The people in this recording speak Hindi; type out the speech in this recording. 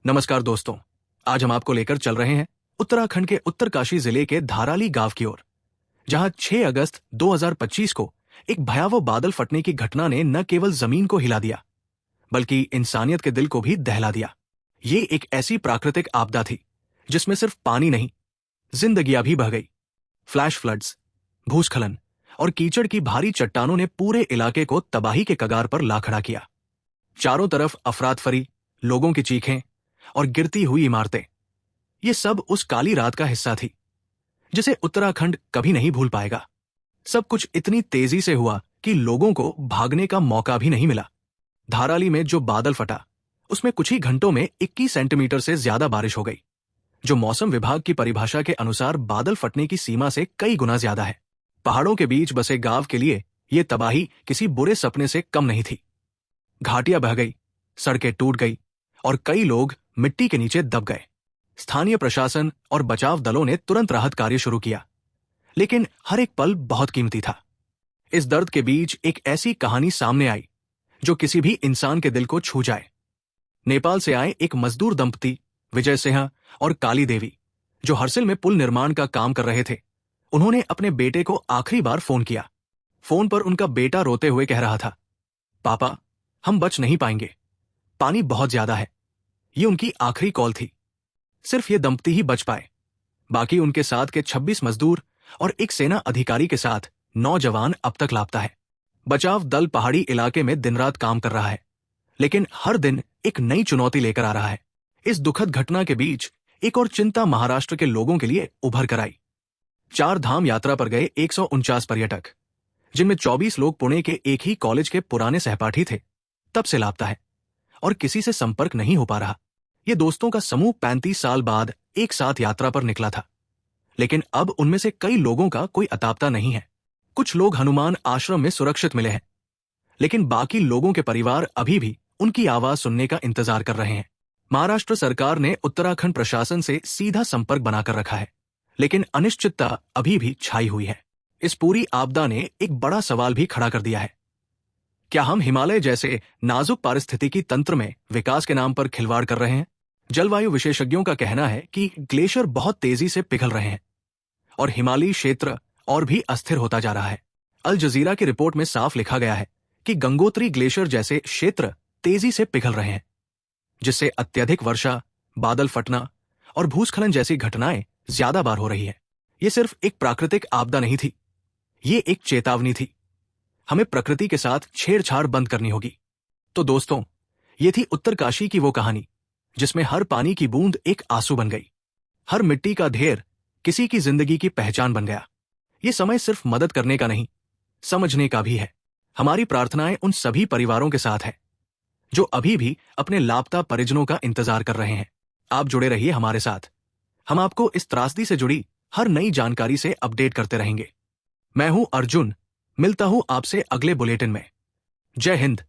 नमस्कार दोस्तों। आज हम आपको लेकर चल रहे हैं उत्तराखंड के उत्तरकाशी जिले के धाराली गांव की ओर, जहां 6 अगस्त 2025 को एक भयावह बादल फटने की घटना ने न केवल जमीन को हिला दिया, बल्कि इंसानियत के दिल को भी दहला दिया। ये एक ऐसी प्राकृतिक आपदा थी जिसमें सिर्फ पानी नहीं, जिंदगियां भी बह गई। फ्लैश फ्लड्स, भूस्खलन और कीचड़ की भारी चट्टानों ने पूरे इलाके को तबाही के कगार पर ला खड़ा किया। चारों तरफ अफरातफरी, लोगों की चीखें और गिरती हुई इमारतें, ये सब उस काली रात का हिस्सा थी जिसे उत्तराखंड कभी नहीं भूल पाएगा। सब कुछ इतनी तेजी से हुआ कि लोगों को भागने का मौका भी नहीं मिला। धाराली में जो बादल फटा, उसमें कुछ ही घंटों में 21 सेंटीमीटर से ज्यादा बारिश हो गई, जो मौसम विभाग की परिभाषा के अनुसार बादल फटने की सीमा से कई गुना ज्यादा है। पहाड़ों के बीच बसे गांव के लिए यह तबाही किसी बुरे सपने से कम नहीं थी। घाटियां बह गई, सड़कें टूट गई और कई लोग मिट्टी के नीचे दब गए। स्थानीय प्रशासन और बचाव दलों ने तुरंत राहत कार्य शुरू किया, लेकिन हर एक पल बहुत कीमती था। इस दर्द के बीच एक ऐसी कहानी सामने आई जो किसी भी इंसान के दिल को छू जाए। नेपाल से आए एक मजदूर दंपति विजय सिंह और काली देवी, जो हरसिल में पुल निर्माण का काम कर रहे थे, उन्होंने अपने बेटे को आखिरी बार फोन किया। फोन पर उनका बेटा रोते हुए कह रहा था, पापा, हम बच नहीं पाएंगे, पानी बहुत ज्यादा है। ये उनकी आखिरी कॉल थी। सिर्फ ये दंपति ही बच पाए, बाकी उनके साथ के 26 मजदूर और एक सेना अधिकारी के साथ 9 जवान अब तक लापता है। बचाव दल पहाड़ी इलाके में दिन रात काम कर रहा है, लेकिन हर दिन एक नई चुनौती लेकर आ रहा है। इस दुखद घटना के बीच एक और चिंता महाराष्ट्र के लोगों के लिए उभर कर आई। 4 धाम यात्रा पर गए 149 पर्यटक, जिनमें 24 लोग पुणे के एक ही कॉलेज के पुराने सहपाठी थे, तब से लापता है और किसी से संपर्क नहीं हो पा रहा। ये दोस्तों का समूह 35 साल बाद एक साथ यात्रा पर निकला था, लेकिन अब उनमें से कई लोगों का कोई अतापता नहीं है। कुछ लोग हनुमान आश्रम में सुरक्षित मिले हैं, लेकिन बाकी लोगों के परिवार अभी भी उनकी आवाज सुनने का इंतजार कर रहे हैं। महाराष्ट्र सरकार ने उत्तराखंड प्रशासन से सीधा संपर्क बनाकर रखा है, लेकिन अनिश्चितता अभी भी छाई हुई है। इस पूरी आपदा ने एक बड़ा सवाल भी खड़ा कर दिया है। क्या हम हिमालय जैसे नाजुक पारिस्थितिकी तंत्र में विकास के नाम पर खिलवाड़ कर रहे हैं? जलवायु विशेषज्ञों का कहना है कि ग्लेशियर बहुत तेजी से पिघल रहे हैं और हिमालयी क्षेत्र और भी अस्थिर होता जा रहा है। अल जजीरा की रिपोर्ट में साफ लिखा गया है कि गंगोत्री ग्लेशियर जैसे क्षेत्र तेजी से पिघल रहे हैं, जिससे अत्यधिक वर्षा, बादल फटना और भूस्खलन जैसी घटनाएं ज्यादा बार हो रही है। ये सिर्फ एक प्राकृतिक आपदा नहीं थी, ये एक चेतावनी थी। हमें प्रकृति के साथ छेड़छाड़ बंद करनी होगी। तो दोस्तों, ये थी उत्तरकाशी की वो कहानी जिसमें हर पानी की बूंद एक आंसू बन गई, हर मिट्टी का ढेर किसी की जिंदगी की पहचान बन गया। ये समय सिर्फ मदद करने का नहीं, समझने का भी है। हमारी प्रार्थनाएं उन सभी परिवारों के साथ है जो अभी भी अपने लापता परिजनों का इंतजार कर रहे हैं। आप जुड़े रहिए हमारे साथ, हम आपको इस त्रासदी से जुड़ी हर नई जानकारी से अपडेट करते रहेंगे। मैं हूं अर्जुन, मिलता हूं आपसे अगले बुलेटिन में। जय हिंद।